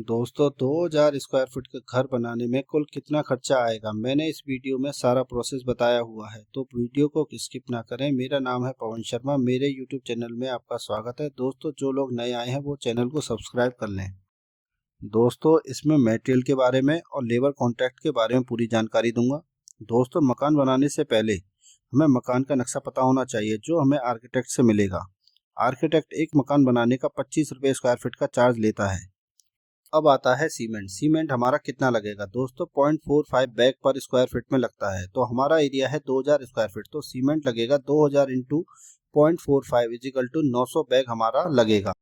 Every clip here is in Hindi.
दोस्तों 2000 स्क्वायर फीट का घर बनाने में कुल कितना खर्चा आएगा, मैंने इस वीडियो में सारा प्रोसेस बताया हुआ है। तो वीडियो को स्किप ना करें। मेरा नाम है पवन शर्मा, मेरे यूट्यूब चैनल में आपका स्वागत है। दोस्तों जो लोग नए आए हैं वो चैनल को सब्सक्राइब कर लें। दोस्तों इसमें मटेरियल के बारे में और लेबर कॉन्ट्रैक्ट के बारे में पूरी जानकारी दूंगा। दोस्तों मकान बनाने से पहले हमें मकान का नक्शा पता होना चाहिए जो हमें आर्किटेक्ट से मिलेगा। आर्किटेक्ट एक मकान बनाने का 25 रुपये स्क्वायर फीट का चार्ज लेता है। अब आता है सीमेंट। सीमेंट हमारा कितना लगेगा दोस्तों, 0.45 बैग पर स्क्वायर फीट में लगता है। तो हमारा एरिया है 2000 स्क्वायर फीट, तो सीमेंट लगेगा 2000 इंटू 0.45 इजिकल टू 900 बैग हमारा लगेगा।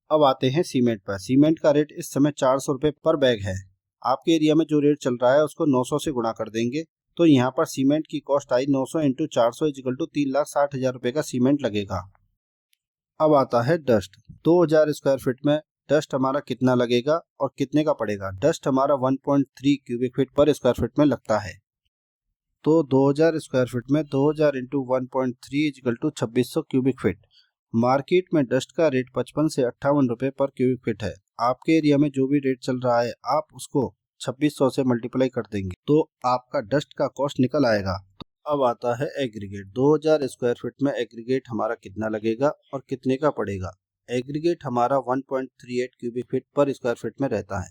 अब आते हैं सीमेंट पर। सीमेंट का रेट इस समय 400 रुपये पर बैग है। आपके एरिया में जो रेट चल रहा है उसको 900 से गुणा कर देंगे, तो यहाँ पर सीमेंट की कॉस्ट आई 900 इंटू 400 इजिकल टू 3,60,000 रुपये का सीमेंट लगेगा। अब आता है डस्ट। 2000 स्क्वायर फीट में डस्ट हमारा कितना लगेगा और कितने का पड़ेगा। डस्ट हमारा 1.3 क्यूबिक फीट पर स्क्वायर फीट में लगता है। तो 2000 स्क्वायर फीट में 2000 into 1.3 equal to 2600 cubic feet. Market में डस्ट का रेट 55 से 58 रुपये पर क्यूबिक फीट है। आपके एरिया में जो भी रेट चल रहा है आप उसको 2600 से मल्टीप्लाई कर देंगे तो आपका डस्ट का कॉस्ट निकल आएगा। अब आता है एग्रीगेट। 2000 स्क्वायर फीट में एग्रीगेट हमारा कितना लगेगा और कितने का पड़ेगा। एग्रीगेट हमारा 1.38 क्यूबिक फीट पर स्क्वायर फीट में रहता है।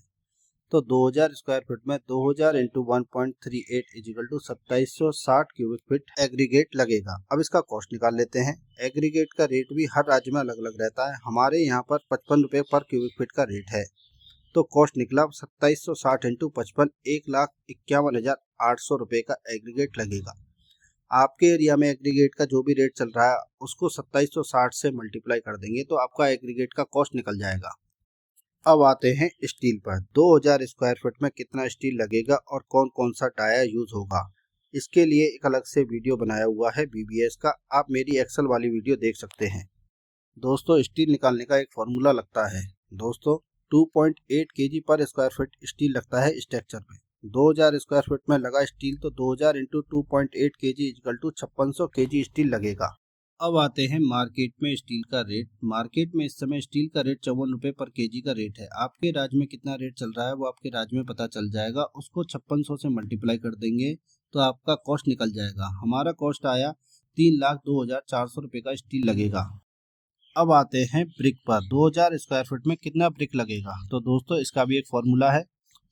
तो 2000 स्क्वायर फीट में 2000 into 1.38 equal to 2760 cubic feet aggregate लगेगा। अब इसका कॉस्ट निकाल लेते हैं। एग्रीगेट का रेट भी हर राज्य में अलग अलग रहता है। हमारे यहाँ पर 55 रुपये पर क्यूबिक फीट का रेट है। तो कॉस्ट निकला 2760 इंटू 55, 1,51,800 रुपये का एग्रीगेट लगेगा। आपके एरिया में एग्रीगेट का जो भी रेट चल रहा है उसको 2760 से मल्टीप्लाई कर देंगे तो आपका एग्रीगेट का कॉस्ट निकल जाएगा। अब आते हैं स्टील पर। 2000 स्क्वायर फीट में कितना स्टील लगेगा और कौन कौन सा टायर यूज होगा, इसके लिए एक अलग से वीडियो बनाया हुआ है बीबीएस का, आप मेरी एक्सेल वाली वीडियो देख सकते हैं। दोस्तों स्टील निकालने का एक फॉर्मूला लगता है। दोस्तों 2.8 केजी पर स्क्वायर फीट स्टील लगता है स्ट्रक्चर पे। 2000 स्क्वायर फीट में लगा स्टील तो 2000 into 2.8 KG equal to 5600 KG steel लगेगा। अब आते हैं मार्केट में स्टील का रेट। मार्केट में इस समय स्टील का रेट 54 रुपये पर केजी का रेट है। आपके राज्य में कितना रेट चल रहा है वो आपके राज्य में पता चल जाएगा। उसको 5600 से मल्टीप्लाई कर देंगे तो आपका कॉस्ट निकल जाएगा। हमारा कॉस्ट आया 3,02,400 रुपये का स्टील लगेगा। अब आते हैं ब्रिक पर। 2000 स्क्वायर फीट में कितना ब्रिक लगेगा। तो दोस्तों इसका भी एक फॉर्मूला है।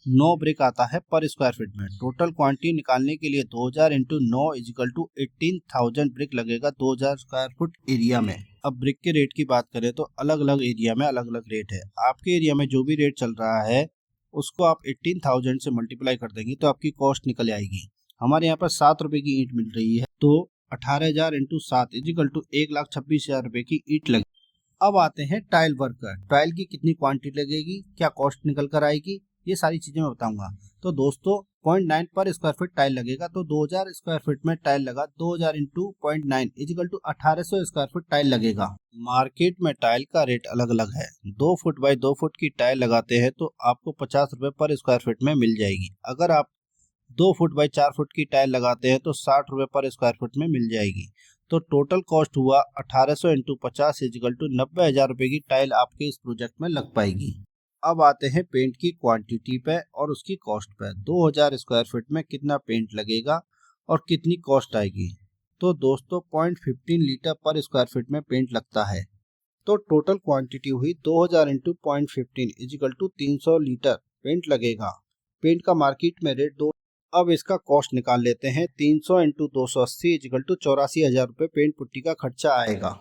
9 ब्रिक आता है पर स्क्वायर फीट में। टोटल क्वांटिटी निकालने के लिए 2000 इंटू 9 इजिकल टू 18,000 ब्रिक लगेगा 2000 स्क्वायर फुट एरिया में। अब ब्रिक के रेट की बात करें तो अलग अलग एरिया में अलग अलग रेट है। आपके एरिया में जो भी रेट चल रहा है उसको आप 18,000 से मल्टीप्लाई कर देंगे तो आपकी कॉस्ट निकल आएगी। हमारे यहाँ पर 7 रुपये की ईंट मिल रही है तो 18,000 इंटू 7 इजिकल टू 1,26,000 रुपये की ईंट लगी। अब आते हैं टाइल वर्कर। टाइल की कितनी क्वांटिटी लगेगी, क्या कॉस्ट निकल कर आएगी, ये सारी चीजें मैं बताऊंगा। तो दोस्तों 0.9 पर स्क्वायर फीट टाइल लगेगा। तो 2000 स्क्वायर फीट में टाइल लगा 2000 into 0.9 equal to 1800 square feet tile लगेगा। मार्केट में टाइल का रेट अलग अलग है। 2 फुट बाई 2 फुट की टाइल लगाते हैं तो आपको 50 रुपए पर स्क्वायर फीट में मिल जाएगी। अगर आप 2 फुट बाई 4 फुट की टाइल लगाते हैं तो 60 रुपए पर स्क्वायर फीट में मिल जाएगी। तो टोटल कॉस्ट हुआ 1800 इंटू 50 इजिकल टू 90,000 रुपए की टाइल आपके इस प्रोजेक्ट में लग पाएगी। अब आते हैं पेंट की क्वांटिटी पे और उसकी कॉस्ट पे। 2000 स्क्वायर फीट में कितना पेंट लगेगा और कितनी कॉस्ट आएगी। तो दोस्तों 0.15 लीटर पर स्क्वायर फीट में पेंट लगता है। तो टोटल क्वांटिटी हुई 2000 into 0.15 equal to 300 litre paint लगेगा। पेंट का मार्केट में रेट 2। अब इसका कॉस्ट निकाल लेते हैं। 300 इंटू 280 इजिकल टू 84,000 रुपये पेंट पुट्टी का खर्चा आएगा।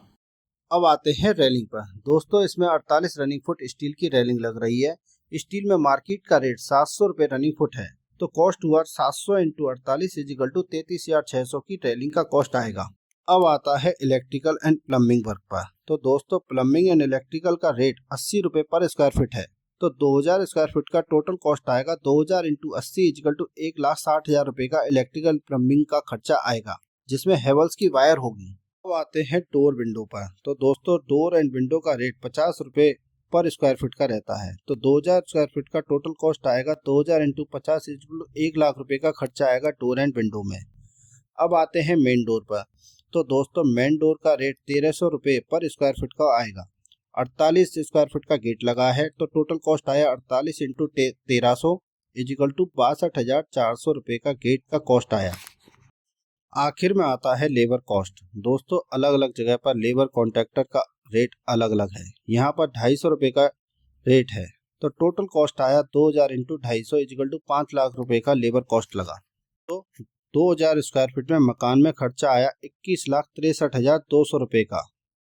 अब आते हैं रेलिंग पर। दोस्तों इसमें 48 रनिंग फुट स्टील की रेलिंग लग रही है। स्टील में मार्केट का रेट 700 रुपये रनिंग फुट है। तो कॉस्ट हुआ 700 इंटू 48 इजिकल टू 33,600 की रेलिंग का कॉस्ट आएगा। अब आता है इलेक्ट्रिकल एंड प्लम्बिंग वर्क पर। तो दोस्तों प्लम्बिंग एंड इलेक्ट्रिकल का रेट 80 रुपये पर स्क्वायर फीट है। तो 2000 स्क्वायर फीट का टोटल कॉस्ट आएगा 2000 इंटू 80 इजिकल टू 1,60,000 रुपये का इलेक्ट्रिकल प्लम्बिंग का खर्चा आएगा, जिसमें हेवल्स की वायर होगी। अब आते हैं डोर विंडो पर। तो दोस्तों डोर एंड विंडो का रेट 50 रुपये पर स्क्वायर फीट का रहता है। तो 2000 स्क्वायर फीट का टोटल कॉस्ट आएगा 2000 इंटू 50 1 लाख रुपए का खर्चा आएगा डोर एंड विंडो में। अब आते हैं मेन डोर पर। तो दोस्तों मेन डोर का रेट 1300 रुपये पर स्क्वायर फीट का आएगा। 48 स्क्वायर फीट का गेट लगा है, तो टोटल कॉस्ट आया 48 इंटू 1300 इजिकल टू 62,400 रुपये का गेट का कॉस्ट आया। आखिर में आता है लेबर कॉस्ट। दोस्तों अलग अलग जगह पर लेबर कॉन्ट्रैक्टर का रेट अलग अलग है। यहाँ पर 250 रुपये का रेट है, तो टोटल कॉस्ट आया 2000 इंटू 250 इजिकल टू 5 लाख रुपए का लेबर कॉस्ट लगा। तो 2000 स्क्वायर फीट में मकान में खर्चा आया 21,63,200 रुपये का।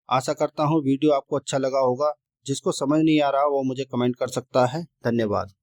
आशा करता हूँ वीडियो आपको अच्छा लगा होगा। जिसको समझ नहीं आ रहा वो मुझे कमेंट कर सकता है। धन्यवाद।